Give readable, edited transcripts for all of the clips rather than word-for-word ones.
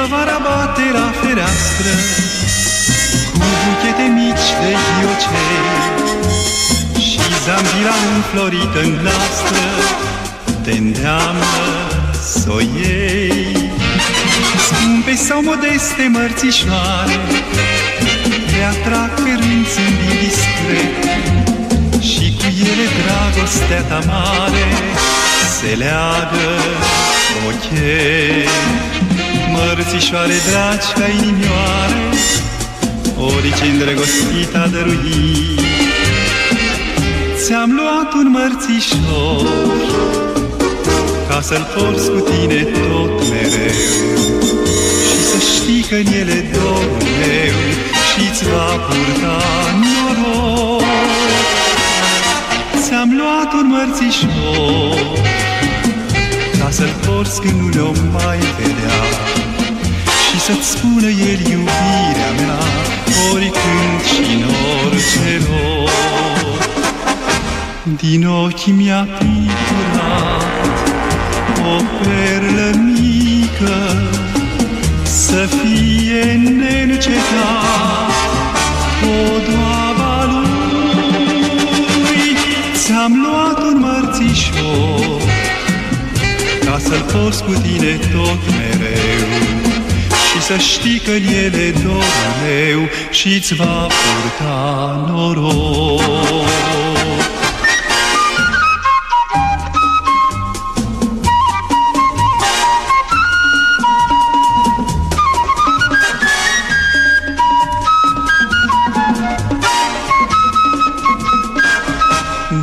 Primăvara bate la fereastră cu buchete mici de ghiocei și zambila înflorită în glastră te îndeamnă s-o iei. Scumpe sau modeste mărțișoare te atrag pe rând zâmbind discret și cu ele dragostea ta mare se leagă ochei. Mărțișoare dragi ca inimioare, orice îndrăgostit a dăruit. Ți-am luat un mărțișor ca să-l porți cu tine tot mereu și să știi că în ele dorul meu și-ți va purta noroc. Ți-am luat un mărțișor ca să-l porți când nu le-o mai vedea și să-ți spună el iubirea mea oricând și în orice loc. Din ochii mi-a picturat o perlă mică să fie neîncetat podoaba lui. Ți-am luat un mărțișor ca să-l porți cu tine tot mereu și să știi că în ele dorul meu și-ți va purta noroc.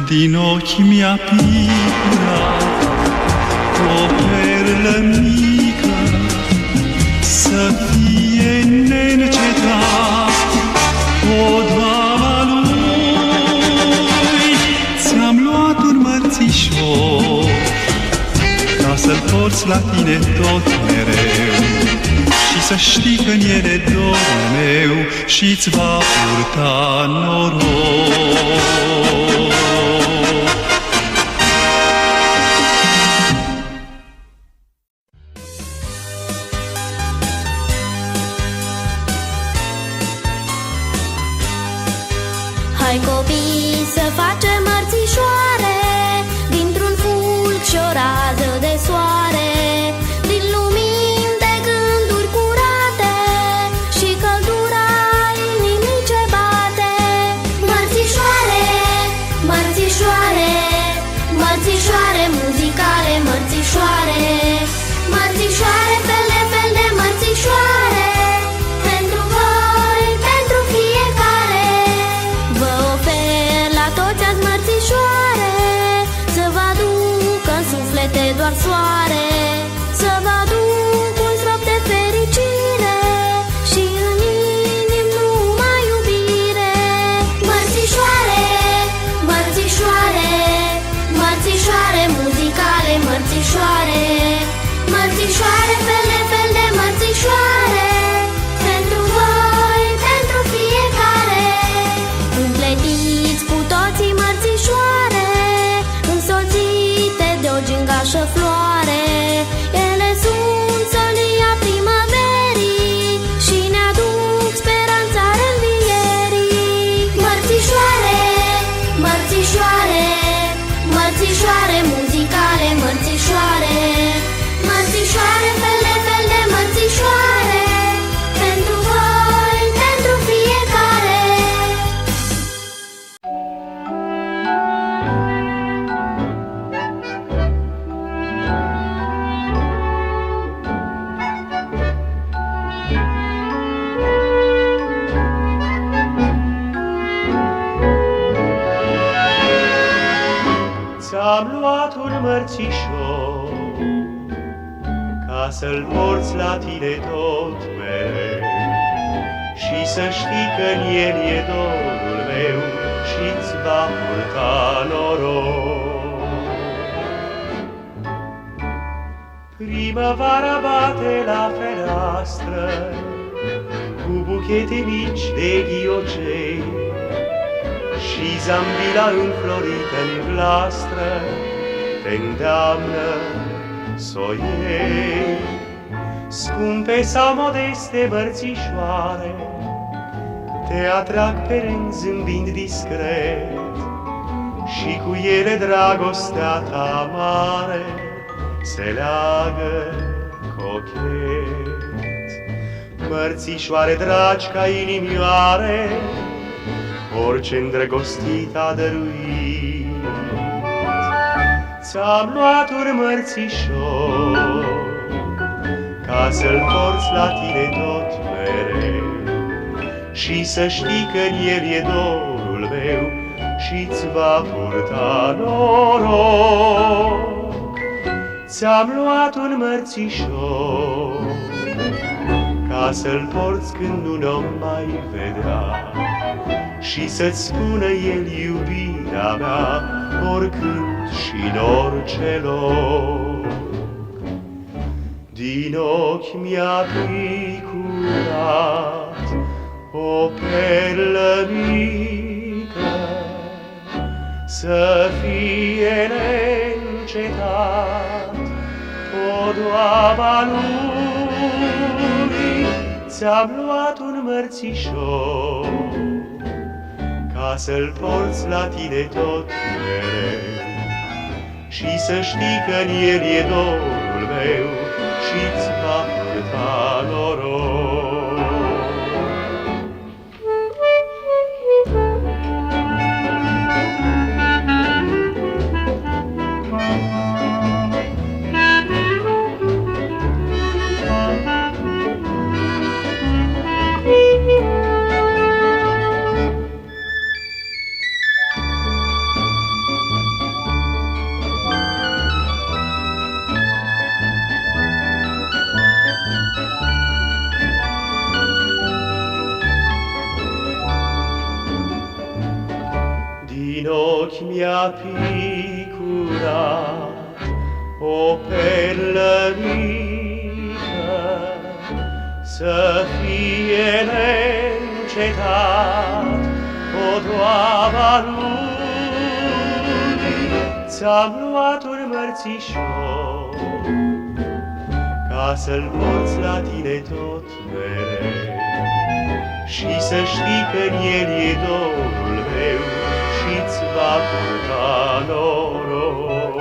Din ochii mi-a picturat o perlă mică să fie neîncetat podoaba lui. Ți-am luat un mărțișor ca să-l porți la tine tot mereu și să știi că în ele dorul meu și-ți va purta noroc. Hai copii să facem mărțișoare dintr-un fulg și o rază de soare, din lumini de gânduri curate și căldura inimii ce bate. Mărțișoare, mărțișoare, mărțișoare muzicale, mărțișoare, mărțișoare, fel de fel de mărțișoare, pentru voi, pentru fiecare. Vă ofer la toți azi mărțișoare, să vă aducă în suflete doar soare, să vă aduc un strop de fericire și în inim numai iubire. Mărțișoare, mărțișoare, mărțișoare muzicale, mărțișoare, mărțișoare, fel de fel de mărțișoare, pentru voi, pentru fiecare. Împletiți cu toții mărțișoare, însoțite de o gingașă floare. Ele sunt solia primăverii și ne aduc speranța reînvierii. Mărțișoare, mărțișoare, mărțișoare muzicale, mărțișoare, mărțișoare, fel de fel de mărțișoare, pentru voi, pentru fiecare. Ți-am luat un mărțișor ca să-l porți la tine tot mereu și să știi că în el e dorul meu și-ți va purta noroc. Primăvara bate la fereastră cu buchete mici de ghiocei și zambila înflorită în glastră te îndeamnă s-o iei. Scumpe sau modeste mărțișoare, te atrag pe rând zâmbind discret, și cu ele dragostea ta mare se leagă cochet. Mărțișoare dragi ca inimioare, orice îndrăgostit a dăruit. Ți-am luat un mărțișor ca să-l porți la tine tot mereu, și să știi că în el e dorul meu și-ți va purta noroc. Ți-am luat un mărțișor ca să-l porți când nu ne-o mai vedea, și să-ți spună el iubirea mea oricând și în orice loc. Din ochi mi-a picurat o perlă mică, să fie neîncetat podoaba lui. Ți-am luat un mărțișor ca să-l porți la tine tot mereu, și să știi că în el e dorul meu și-ți va purta noroc. Din ochi mi-a picurat o perlă mică, să fie neîncetat podoaba lui. Ți-am luat un mărțișor ca să-l porți la tine tot mereu, și să știi că în el e dorul meu și-ți va purta noroc.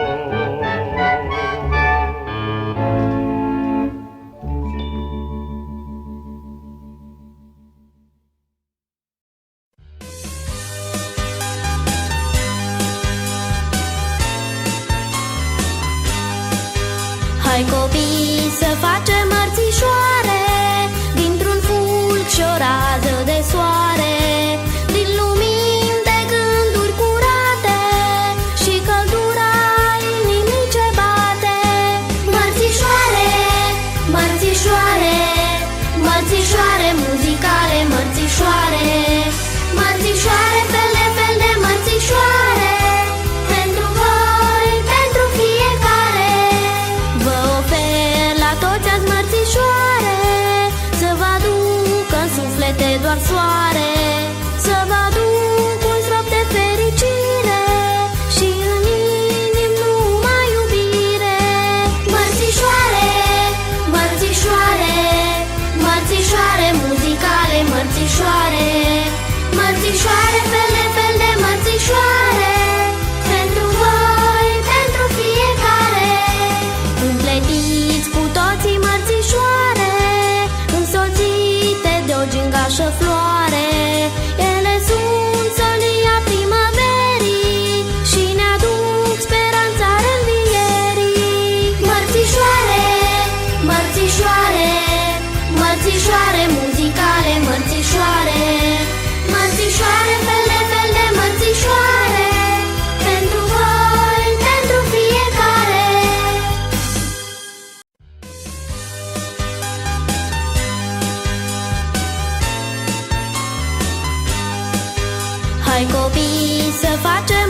Hai copii să facem mărțișoare, dintr-un fulg și o rază de soare, din lumini de gânduri curate și căldura inimii ce bate. Mărțișoare, mărțișoare, mărțișoare muzicale, mărțișoare, mărțișoare, fel de fel de mărțișoare, pentru voi, pentru fiecare. Vă ofer la toți azi mărțișoare, să vă aducă în suflete doar soare, să vă aduc un strop de fericire și în inimi numai iubire. Mărțișoare, mărțișoare, mărțișoare muzicale, mărțișoare, mărțișoare, fel de mărțișoare, pentru voi, pentru fiecare. Împletiți cu toții mărțișoare, însoțite de o gingașă floare. Ele sunt solia primăverii și ne aduc speranța reînvierii. Mărțișoare, mărțișoare, mărțișoare muzicale, mărțișoare, mărțișoare, fel de mărțișoare, pentru voi, pentru fiecare. Hai copii să facem